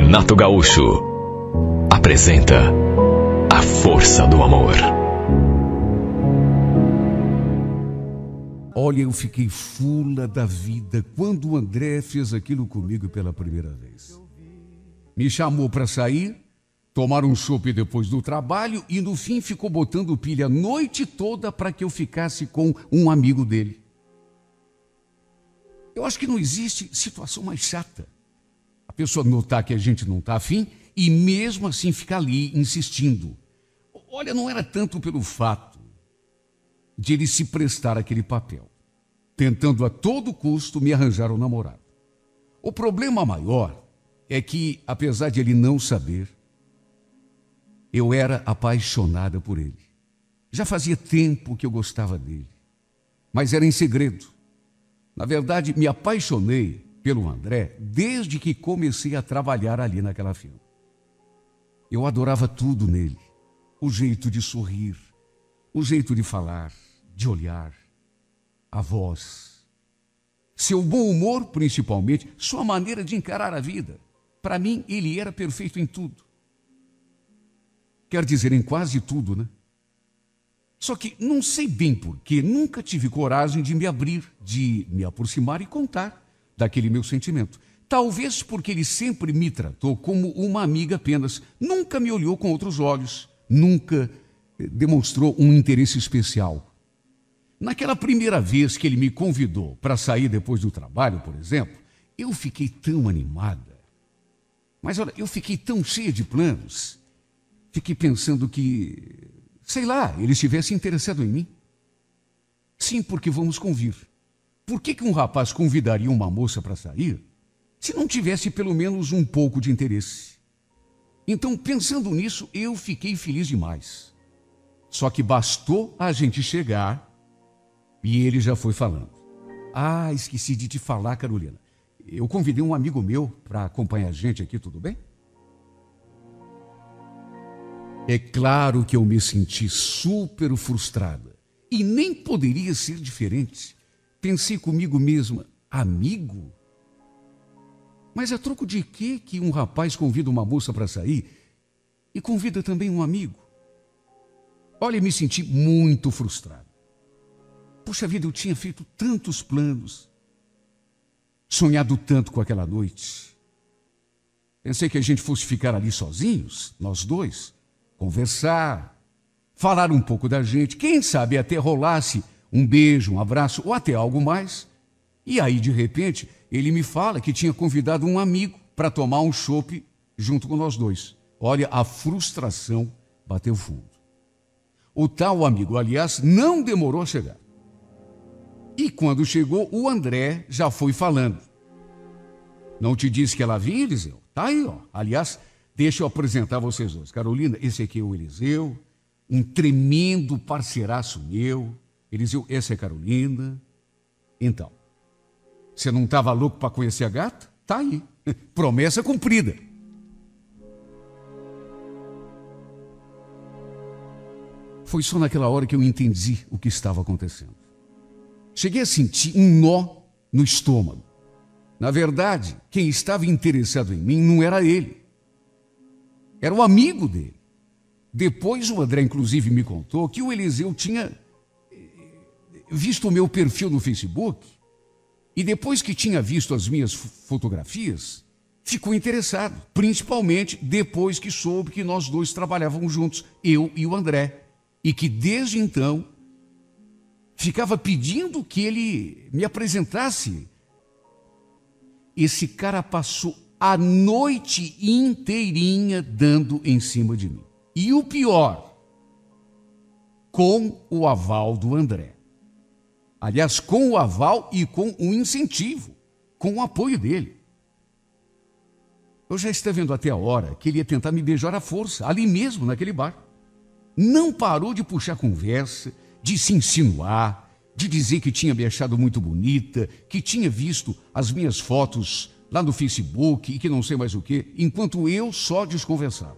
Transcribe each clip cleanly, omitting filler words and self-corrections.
Renato Gaúcho apresenta A Força do Amor. Olha, eu fiquei fula da vida quando o André fez aquilo comigo pela primeira vez. Me chamou para sair, tomar um chopp depois do trabalho e no fim ficou botando pilha a noite toda para que eu ficasse com um amigo dele. Eu acho que não existe situação mais chata. A pessoa notar que a gente não está afim e mesmo assim ficar ali insistindo. Olha, não era tanto pelo fato de ele se prestar aquele papel, tentando a todo custo me arranjar um namorado. O problema maior é que, apesar de ele não saber, eu era apaixonada por ele. Já fazia tempo que eu gostava dele, mas era em segredo. Na verdade, me apaixonei pelo André desde que comecei a trabalhar ali naquela firma. Eu adorava tudo nele. O jeito de sorrir, o jeito de falar, de olhar, a voz. Seu bom humor, principalmente, sua maneira de encarar a vida. Para mim, ele era perfeito em tudo. Quer dizer, em quase tudo, né? Só que não sei bem porquê, nunca tive coragem de me abrir, de me aproximar e contar daquele meu sentimento. Talvez porque ele sempre me tratou como uma amiga apenas, nunca me olhou com outros olhos, nunca demonstrou um interesse especial. Naquela primeira vez que ele me convidou para sair depois do trabalho, por exemplo, eu fiquei tão animada. Mas olha, eu fiquei tão cheia de planos, fiquei pensando que, sei lá, ele estivesse interessado em mim. Sim, porque vamos convir. Por que um rapaz convidaria uma moça para sair se não tivesse pelo menos um pouco de interesse? Então, pensando nisso, eu fiquei feliz demais. Só que bastou a gente chegar e ele já foi falando. Ah, esqueci de te falar, Carolina. Eu convidei um amigo meu para acompanhar a gente aqui, tudo bem? É claro que eu me senti super frustrada. E nem poderia ser diferente. Pensei comigo mesma, amigo? Mas a troco de quê que um rapaz convida uma moça para sair e convida também um amigo? Olha, me senti muito frustrado. Puxa vida, eu tinha feito tantos planos, sonhado tanto com aquela noite. Pensei que a gente fosse ficar ali sozinhos, nós dois, conversar, falar um pouco da gente, quem sabe até rolasse um beijo, um abraço ou até algo mais. E aí, de repente, ele me fala que tinha convidado um amigo para tomar um chopp junto com nós dois. Olha, a frustração bateu fundo. O tal amigo, aliás, não demorou a chegar. E quando chegou, o André já foi falando. Não te disse que ela vinha, Eliseu? Tá aí, ó. Aliás, deixa eu apresentar vocês dois. Carolina, esse aqui é o Eliseu, um tremendo parceiraço meu. Eliseu, essa é a Carolina. Então, você não estava louco para conhecer a gata? Tá aí. Promessa cumprida. Foi só naquela hora que eu entendi o que estava acontecendo. Cheguei a sentir um nó no estômago. Na verdade, quem estava interessado em mim não era ele. Era o amigo dele. Depois o André, inclusive, me contou que o Eliseu tinha visto o meu perfil no Facebook e depois que tinha visto as minhas fotografias, ficou interessado, principalmente depois que soube que nós dois trabalhávamos juntos, eu e o André, e que desde então ficava pedindo que ele me apresentasse. Esse cara passou a noite inteirinha dando em cima de mim. E o pior, com o aval do André. Aliás, com o aval e com o incentivo, com o apoio dele. Eu já estava vendo até a hora que ele ia tentar me beijar à força, ali mesmo, naquele bar. Não parou de puxar conversa, de se insinuar, de dizer que tinha me achado muito bonita, que tinha visto as minhas fotos lá no Facebook e que não sei mais o quê, enquanto eu só desconversava.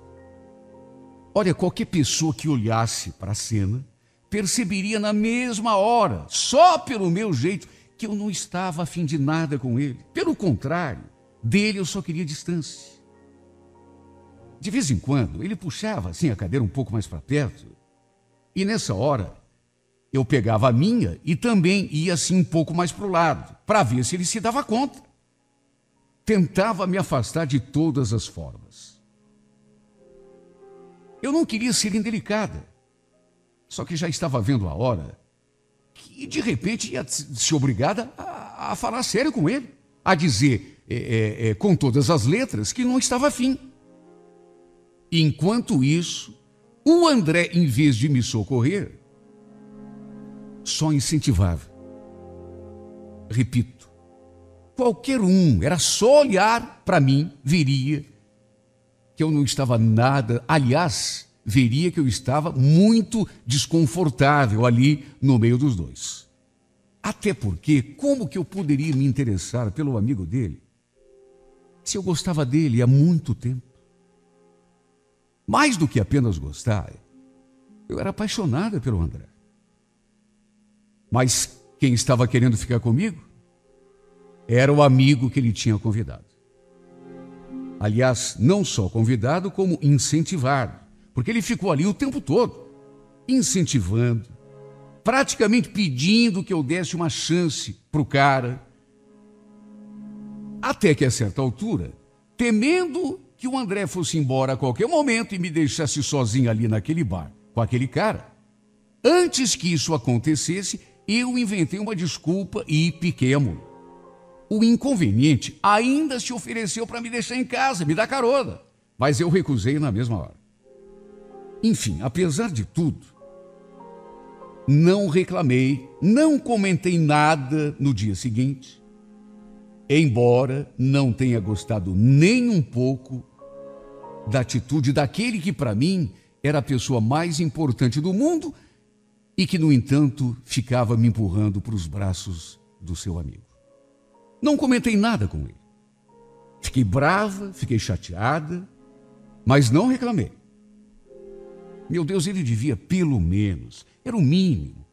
Olha, qualquer pessoa que olhasse para a cena perceberia na mesma hora, só pelo meu jeito, que eu não estava a fim de nada com ele. Pelo contrário, dele eu só queria distância. De vez em quando, ele puxava assim a cadeira um pouco mais para perto, e nessa hora eu pegava a minha e também ia assim um pouco mais para o lado, para ver se ele se dava conta. Tentava me afastar de todas as formas. Eu não queria ser indelicada, só que já estava vendo a hora que de repente ia ser obrigada a falar sério com ele, a dizer com todas as letras que não estava afim. Enquanto isso, o André, em vez de me socorrer, só incentivava. Repito, qualquer um, era só olhar para mim, veria que eu não estava nada, aliás, veria que eu estava muito desconfortável ali no meio dos dois. Até porque, como que eu poderia me interessar pelo amigo dele, se eu gostava dele há muito tempo? Mais do que apenas gostar, eu era apaixonada pelo André. Mas quem estava querendo ficar comigo era o amigo que ele tinha convidado. Aliás, não só convidado, como incentivado, porque ele ficou ali o tempo todo, incentivando, praticamente pedindo que eu desse uma chance para o cara. Até que a certa altura, temendo que o André fosse embora a qualquer momento e me deixasse sozinho ali naquele bar com aquele cara, antes que isso acontecesse, eu inventei uma desculpa e piquei a mula. O inconveniente ainda se ofereceu para me deixar em casa, me dar carona, mas eu recusei na mesma hora. Enfim, apesar de tudo, não reclamei, não comentei nada no dia seguinte, embora não tenha gostado nem um pouco da atitude daquele que, para mim, era a pessoa mais importante do mundo e que, no entanto, ficava me empurrando para os braços do seu amigo. Não comentei nada com ele. Fiquei brava, fiquei chateada, mas não reclamei. Meu Deus, ele devia, pelo menos, era o mínimo,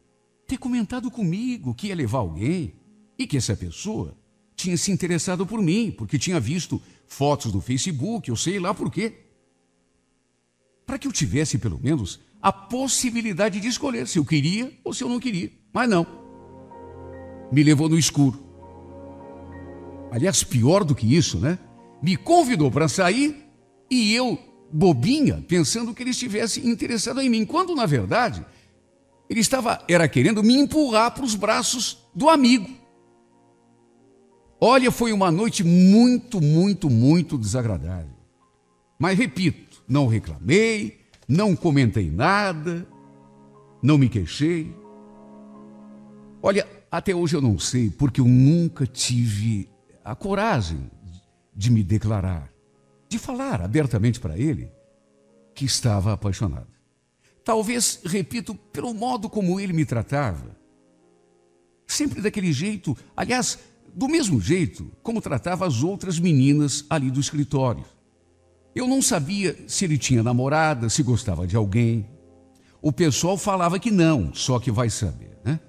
ter comentado comigo que ia levar alguém e que essa pessoa tinha se interessado por mim, porque tinha visto fotos do Facebook, eu sei lá por quê. Para que eu tivesse, pelo menos, a possibilidade de escolher se eu queria ou se eu não queria. Mas não. Me levou no escuro. Aliás, pior do que isso, né? Me convidou para sair e eu, bobinha, pensando que ele estivesse interessado em mim, quando, na verdade, ele era querendo me empurrar para os braços do amigo. Olha, foi uma noite muito, muito, muito desagradável. Mas, repito, não reclamei, não comentei nada, não me queixei. Olha, até hoje eu não sei, porque eu nunca tive a coragem de me declarar, de falar abertamente para ele que estava apaixonado. Talvez, repito, pelo modo como ele me tratava. Sempre daquele jeito, aliás, do mesmo jeito como tratava as outras meninas ali do escritório. Eu não sabia se ele tinha namorada, se gostava de alguém. O pessoal falava que não, só que vai saber, né?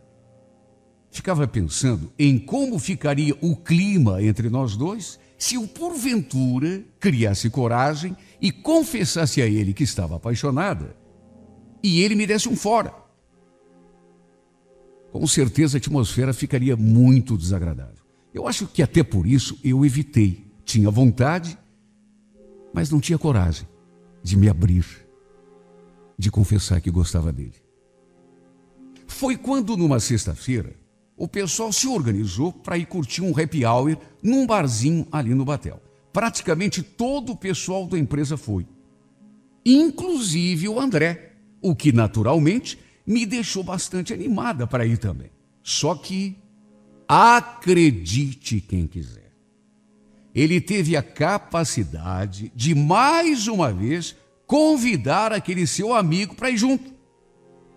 Ficava pensando em como ficaria o clima entre nós dois se eu, porventura, criasse coragem e confessasse a ele que estava apaixonada e ele me desse um fora. Com certeza a atmosfera ficaria muito desagradável. Eu acho que até por isso eu evitei. Tinha vontade, mas não tinha coragem de me abrir, de confessar que gostava dele. Foi quando, numa sexta-feira, o pessoal se organizou para ir curtir um happy hour num barzinho ali no Batel. Praticamente todo o pessoal da empresa foi, inclusive o André, o que naturalmente me deixou bastante animada para ir também. Só que, acredite quem quiser, ele teve a capacidade de, mais uma vez, convidar aquele seu amigo para ir junto.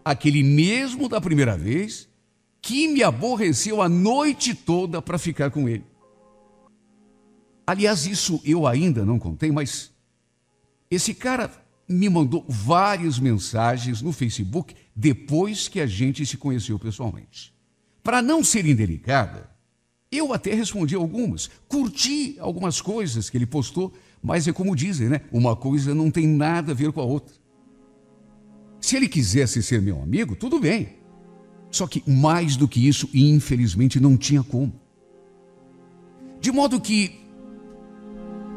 Aquele mesmo da primeira vez, que me aborreceu a noite toda para ficar com ele. Aliás, isso eu ainda não contei, mas esse cara me mandou várias mensagens no Facebook depois que a gente se conheceu pessoalmente. Para não ser indelicada, eu até respondi algumas, curti algumas coisas que ele postou, Mas é como dizem, né? Uma coisa não tem nada a ver com a outra. Se ele quisesse ser meu amigo, tudo bem. Só que mais do que isso, infelizmente, não tinha como. De modo que,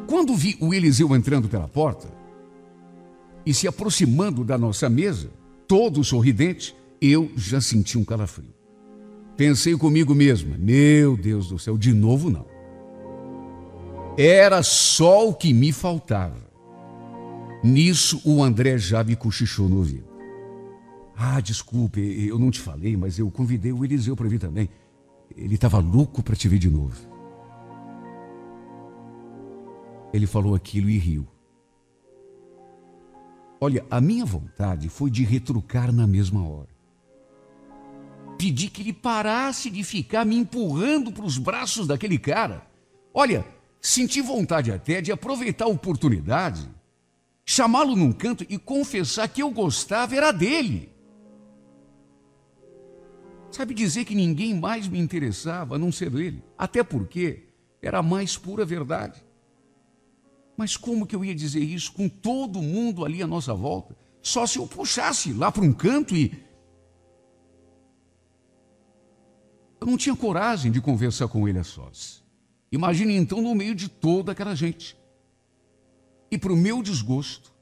quando vi o Eliseu entrando pela porta e se aproximando da nossa mesa, todo sorridente, eu já senti um calafrio. Pensei comigo mesma, meu Deus do céu, de novo não. Era só o que me faltava. Nisso, o André já me cochichou no ouvido. Ah, desculpe, eu não te falei, mas eu convidei o Eliseu para vir também. Ele estava louco para te ver de novo. Ele falou aquilo e riu. Olha, a minha vontade foi de retrucar na mesma hora. Pedi que ele parasse de ficar me empurrando para os braços daquele cara. Olha, senti vontade até de aproveitar a oportunidade, chamá-lo num canto e confessar que eu gostava era dele. Sabe, dizer que ninguém mais me interessava a não ser ele. Até porque era a mais pura verdade. Mas como que eu ia dizer isso com todo mundo ali à nossa volta? Só se eu puxasse lá para um canto e... Eu não tinha coragem de conversar com ele a sós. Imagine então no meio de toda aquela gente. E para o meu desgosto,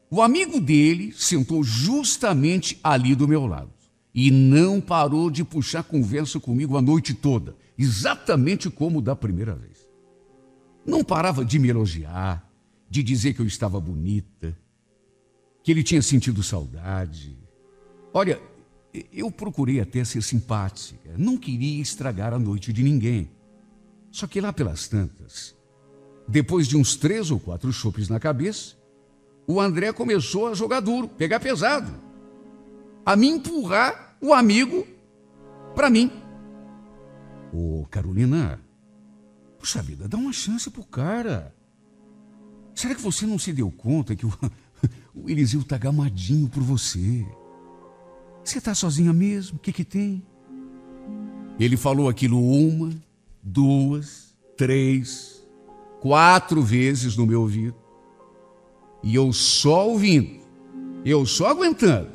o amigo dele sentou justamente ali do meu lado. E não parou de puxar conversa comigo a noite toda, exatamente como da primeira vez. Não parava de me elogiar, de dizer que eu estava bonita, que ele tinha sentido saudade. Olha, eu procurei até ser simpática, não queria estragar a noite de ninguém. Só que lá pelas tantas, depois de uns 3 ou 4 chopes na cabeça, o André começou a jogar duro, pegar pesado, a me empurrar o amigo para mim. Ô, Carolina, puxa vida, dá uma chance pro cara. Será que você não se deu conta que o Eliseu tá gamadinho por você? Você tá sozinha mesmo? O que tem? Ele falou aquilo 1, 2, 3, 4 vezes no meu ouvido. E eu só ouvindo, eu só aguentando.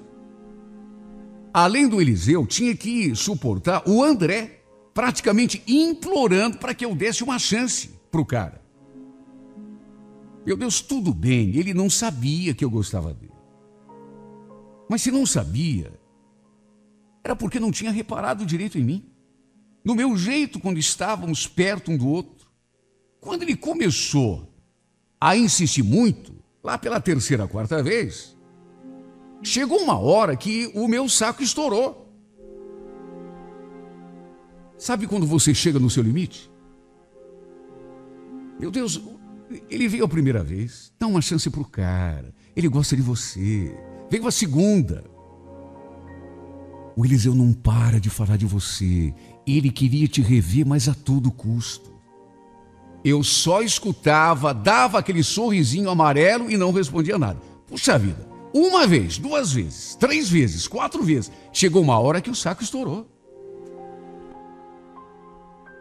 Além do Eliseu, tinha que suportar o André praticamente implorando para que eu desse uma chance pro cara. Meu Deus, tudo bem, ele não sabia que eu gostava dele. Mas se não sabia, era porque não tinha reparado direito em mim, no meu jeito quando estávamos perto um do outro. Quando ele começou a insistir muito, lá pela 3ª, 4ª vez, chegou uma hora que o meu saco estourou. Sabe quando você chega no seu limite? Meu Deus, ele veio a primeira vez, dá uma chance pro cara, ele gosta de você. Veio a segunda. O Eliseu não para de falar de você. Ele queria te rever, mas a todo custo. Eu só escutava, dava aquele sorrisinho amarelo e não respondia nada. Puxa vida, 1 vez, 2 vezes, 3 vezes, 4 vezes. Chegou uma hora que o saco estourou.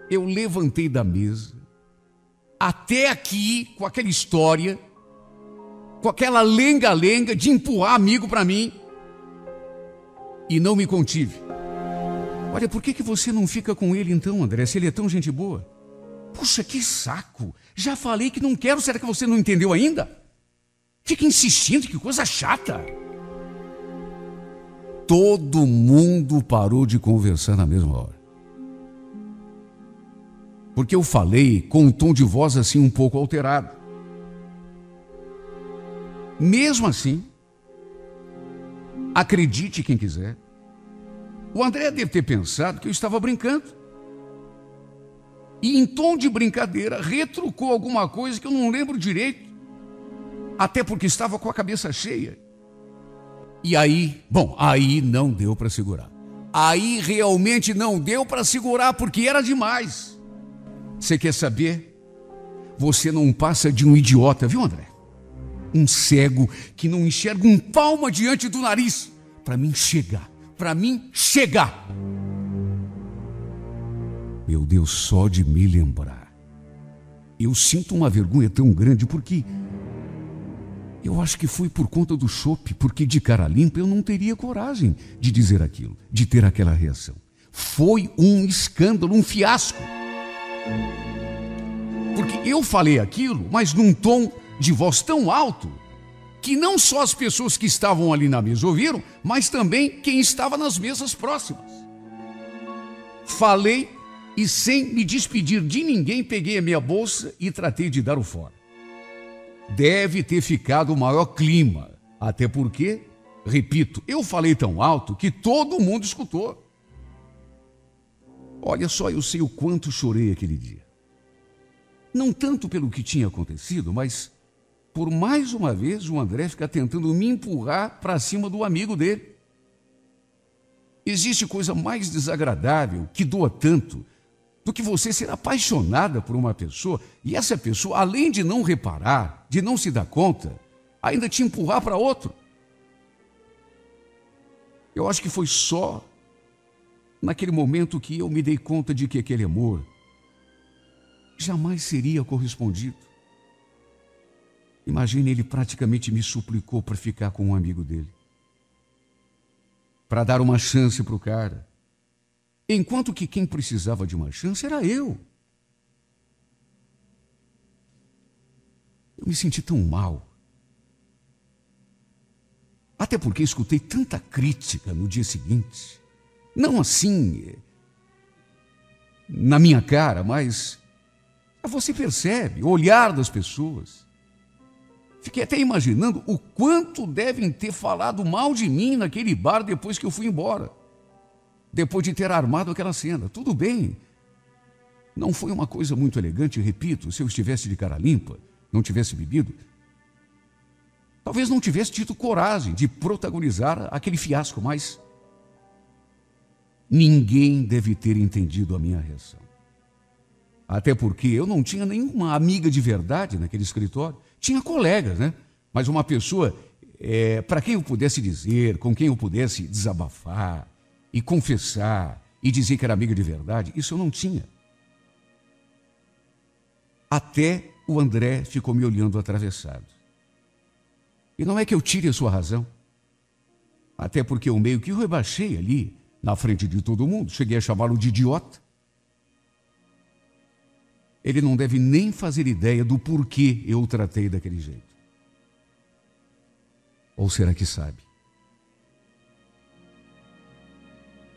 Eu levantei da mesa, até aqui, com aquela história, com aquela lenga-lenga de empurrar amigo para mim, e não me contive. Olha, por que você não fica com ele então, André, se ele é tão gente boa? Puxa, que saco! Já falei que não quero, será que você não entendeu ainda? Fica insistindo, que coisa chata! Todo mundo parou de conversar na mesma hora. Porque eu falei com um tom de voz assim um pouco alterado. Mesmo assim, acredite quem quiser, o André deve ter pensado que eu estava brincando. E em tom de brincadeira, retrucou alguma coisa que eu não lembro direito. Até porque estava com a cabeça cheia. E aí, aí não deu para segurar. Aí realmente não deu para segurar, porque era demais. Você quer saber? Você não passa de um idiota, viu, André? Um cego que não enxerga um palmo diante do nariz. Para mim chegar. Meu Deus, só de me lembrar, eu sinto uma vergonha tão grande porque eu acho que foi por conta do chope, porque de cara limpa eu não teria coragem de dizer aquilo, de ter aquela reação. Foi um escândalo, um fiasco. Porque eu falei aquilo, mas num tom de voz tão alto que não só as pessoas que estavam ali na mesa ouviram, mas também quem estava nas mesas próximas. Falei e, sem me despedir de ninguém, peguei a minha bolsa e tratei de dar o fora. Deve ter ficado o maior clima, até porque, repito, eu falei tão alto que todo mundo escutou. Olha só, eu sei o quanto chorei aquele dia. Não tanto pelo que tinha acontecido, mas por mais uma vez o André ficar tentando me empurrar para cima do amigo dele. Existe coisa mais desagradável, que doa tanto, do que você ser apaixonada por uma pessoa e essa pessoa, além de não reparar, de não se dar conta, ainda te empurrar para outro. Eu acho que foi só naquele momento que eu me dei conta de que aquele amor jamais seria correspondido. Imagine, ele praticamente me suplicou para ficar com um amigo dele, para dar uma chance para o cara, enquanto que quem precisava de uma chance era eu. Eu me senti tão mal, até porque escutei tanta crítica no dia seguinte, não assim na minha cara, mas você percebe o olhar das pessoas. Fiquei até imaginando o quanto devem ter falado mal de mim naquele bar depois que eu fui embora, depois de ter armado aquela cena. Tudo bem, não foi uma coisa muito elegante, repito, se eu estivesse de cara limpa, não tivesse bebido, talvez não tivesse tido coragem de protagonizar aquele fiasco, mas ninguém deve ter entendido a minha reação. Até porque eu não tinha nenhuma amiga de verdade naquele escritório. Tinha colegas, né? Mas uma pessoa para quem eu pudesse dizer, com quem eu pudesse desabafar e confessar e dizer que era amiga de verdade, isso eu não tinha. Até o André ficou me olhando atravessado. E não é que eu tire a sua razão, até porque eu meio que o rebaixei ali, na frente de todo mundo, cheguei a chamá-lo de idiota. Ele não deve nem fazer ideia do porquê eu o tratei daquele jeito. Ou será que sabe?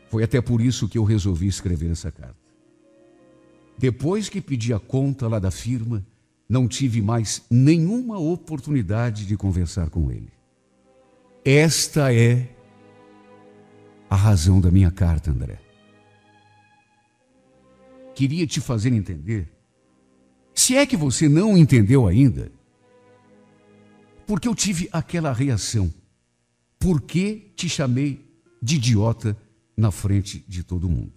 Foi até por isso que eu resolvi escrever essa carta. Depois que pedi a conta lá da firma, não tive mais nenhuma oportunidade de conversar com ele. Esta é a razão da minha carta, André. Queria te fazer entender, se é que você não entendeu ainda, porque eu tive aquela reação, porque te chamei de idiota na frente de todo mundo.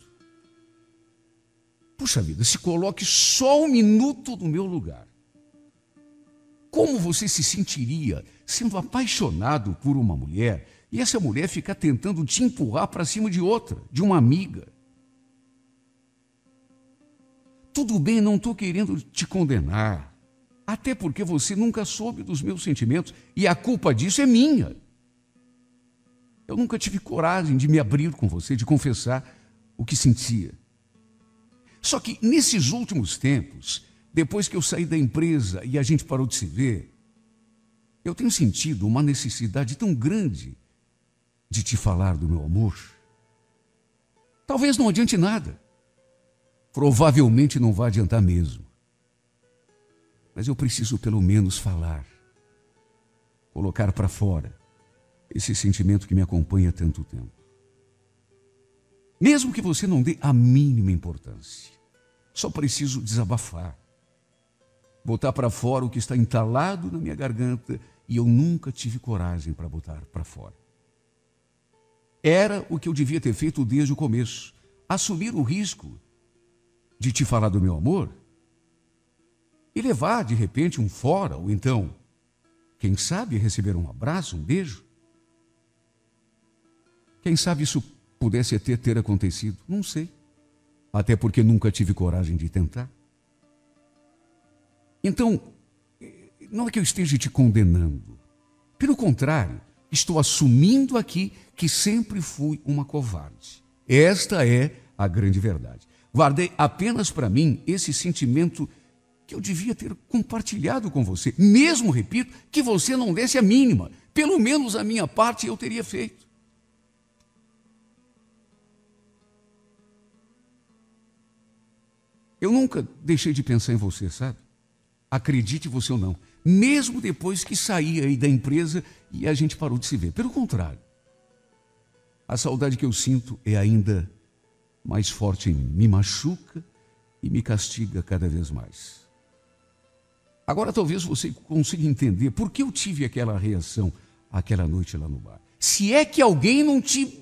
Puxa vida, se coloque só um minuto no meu lugar. Como você se sentiria sendo apaixonado por uma mulher e essa mulher ficar tentando te empurrar para cima de outra, de uma amiga? Tudo bem, não estou querendo te condenar, até porque você nunca soube dos meus sentimentos e a culpa disso é minha. Eu nunca tive coragem de me abrir com você, de confessar o que sentia. Só que nesses últimos tempos, depois que eu saí da empresa e a gente parou de se ver, eu tenho sentido uma necessidade tão grande de te falar do meu amor. Talvez não adiante nada. Provavelmente não vai adiantar mesmo. Mas eu preciso pelo menos falar, colocar para fora esse sentimento que me acompanha há tanto tempo. Mesmo que você não dê a mínima importância, só preciso desabafar, botar para fora o que está entalado na minha garganta e eu nunca tive coragem para botar para fora. Era o que eu devia ter feito desde o começo, assumir o risco de te falar do meu amor e levar de repente um fora, ou então, quem sabe, receber um abraço, um beijo. Quem sabe isso pudesse até ter acontecido, não sei, até porque nunca tive coragem de tentar. Então, não é que eu esteja te condenando. Pelo contrário, estou assumindo aqui que sempre fui uma covarde. Esta é a grande verdade. Guardei apenas para mim esse sentimento que eu devia ter compartilhado com você. Mesmo, repito, que você não desse a mínima. Pelo menos a minha parte eu teria feito. Eu nunca deixei de pensar em você, sabe? Acredite você ou não. Mesmo depois que saí aí da empresa e a gente parou de se ver. Pelo contrário, a saudade que eu sinto é ainda mais forte em mim. Me machuca e me castiga cada vez mais. Agora talvez você consiga entender por que eu tive aquela reação aquela noite lá no bar. Se é que alguém não te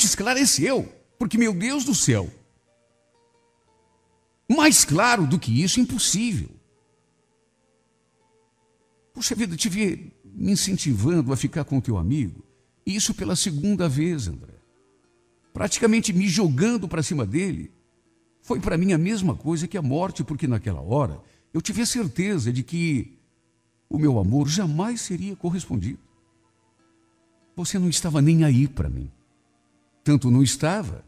esclareceu, porque, meu Deus do céu, mais claro do que isso, impossível. Puxa vida, te vi me incentivando a ficar com o teu amigo, e isso pela segunda vez, André. Praticamente me jogando para cima dele. Foi para mim a mesma coisa que a morte, porque naquela hora eu tive a certeza de que o meu amor jamais seria correspondido. Você não estava nem aí para mim. Tanto não estava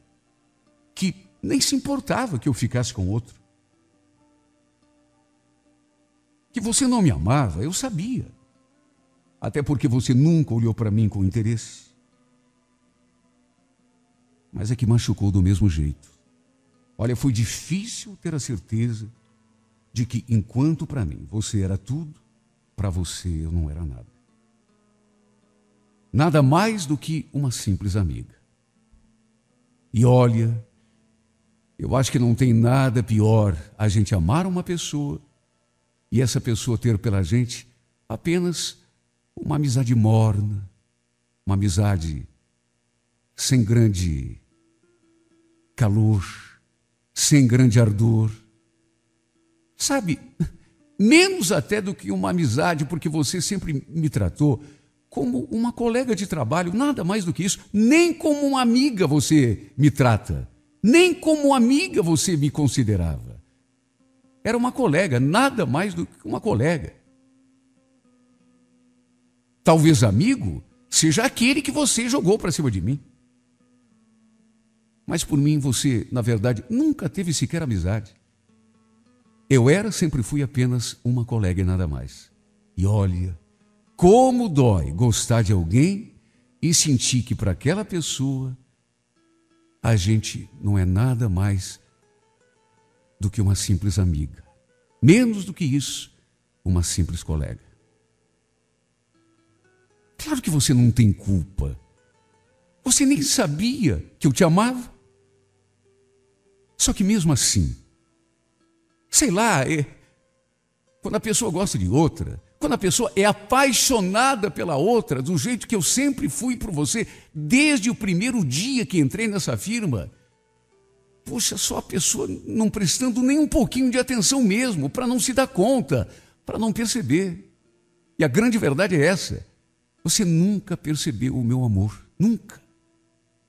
que nem se importava que eu ficasse com outro. Que você não me amava, eu sabia. Até porque você nunca olhou para mim com interesse. Mas é que machucou do mesmo jeito. Olha, foi difícil ter a certeza de que, enquanto para mim você era tudo, para você eu não era nada. Nada mais do que uma simples amiga. E olha, eu acho que não tem nada pior a gente amar uma pessoa e essa pessoa ter pela gente apenas uma amizade morna, uma amizade sem grande calor, sem grande ardor. Sabe, menos até do que uma amizade, porque você sempre me tratou como uma colega de trabalho, nada mais do que isso. Nem como uma amiga você me trata, nem como amiga você me considerava. Era uma colega, nada mais do que uma colega. Talvez amigo seja aquele que você jogou para cima de mim. Mas por mim você, na verdade, nunca teve sequer amizade. Eu sempre fui apenas uma colega e nada mais. E olha, como dói gostar de alguém e sentir que para aquela pessoa a gente não é nada mais do que uma simples amiga. Menos do que isso, uma simples colega. Claro que você não tem culpa. Você nem sabia que eu te amava. Só que mesmo assim, sei lá, quando a pessoa gosta de outra, quando a pessoa é apaixonada pela outra, do jeito que eu sempre fui por você, desde o primeiro dia que entrei nessa firma, poxa, só a pessoa não prestando nem um pouquinho de atenção mesmo, para não se dar conta, para não perceber. E a grande verdade é essa: você nunca percebeu o meu amor, nunca,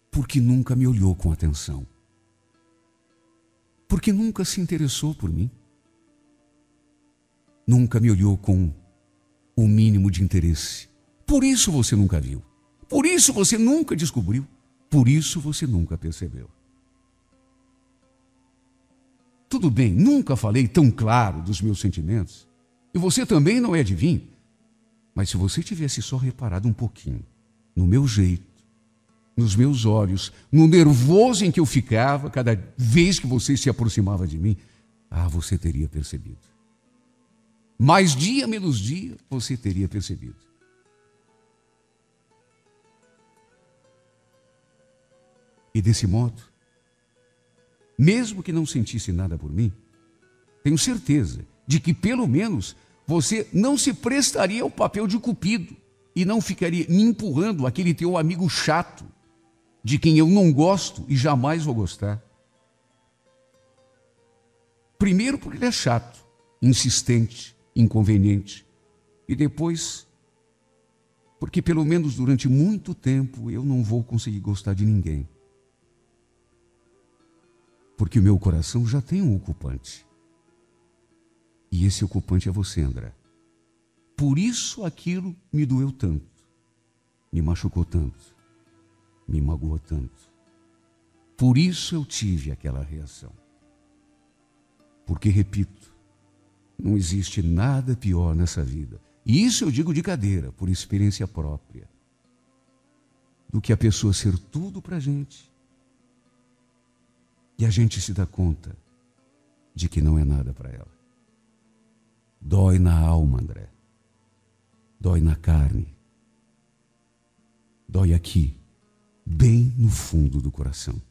porque nunca me olhou com atenção. Porque nunca se interessou por mim. Nunca me olhou com o mínimo de interesse. Por isso você nunca viu. Por isso você nunca descobriu. Por isso você nunca percebeu. Tudo bem, nunca falei tão claro dos meus sentimentos. E você também não é adivinho. Mas se você tivesse só reparado um pouquinho no meu jeito, nos meus olhos, no nervoso em que eu ficava cada vez que você se aproximava de mim, você teria percebido. Mais dia, menos dia, você teria percebido. E desse modo, mesmo que não sentisse nada por mim, tenho certeza de que pelo menos você não se prestaria ao papel de cupido e não ficaria me empurrando aquele teu amigo chato, de quem eu não gosto e jamais vou gostar. Primeiro porque ele é chato, insistente, inconveniente. E depois, porque pelo menos durante muito tempo eu não vou conseguir gostar de ninguém. Porque o meu coração já tem um ocupante. E esse ocupante é você, André. Por isso aquilo me doeu tanto, me machucou tanto, me magoou tanto. Por isso eu tive aquela reação. Porque, repito, não existe nada pior nessa vida, e isso eu digo de cadeira, por experiência própria, do que a pessoa ser tudo para a gente e a gente se dá conta de que não é nada para ela. Dói na alma, André. Dói na carne. Dói aqui, bem no fundo do coração.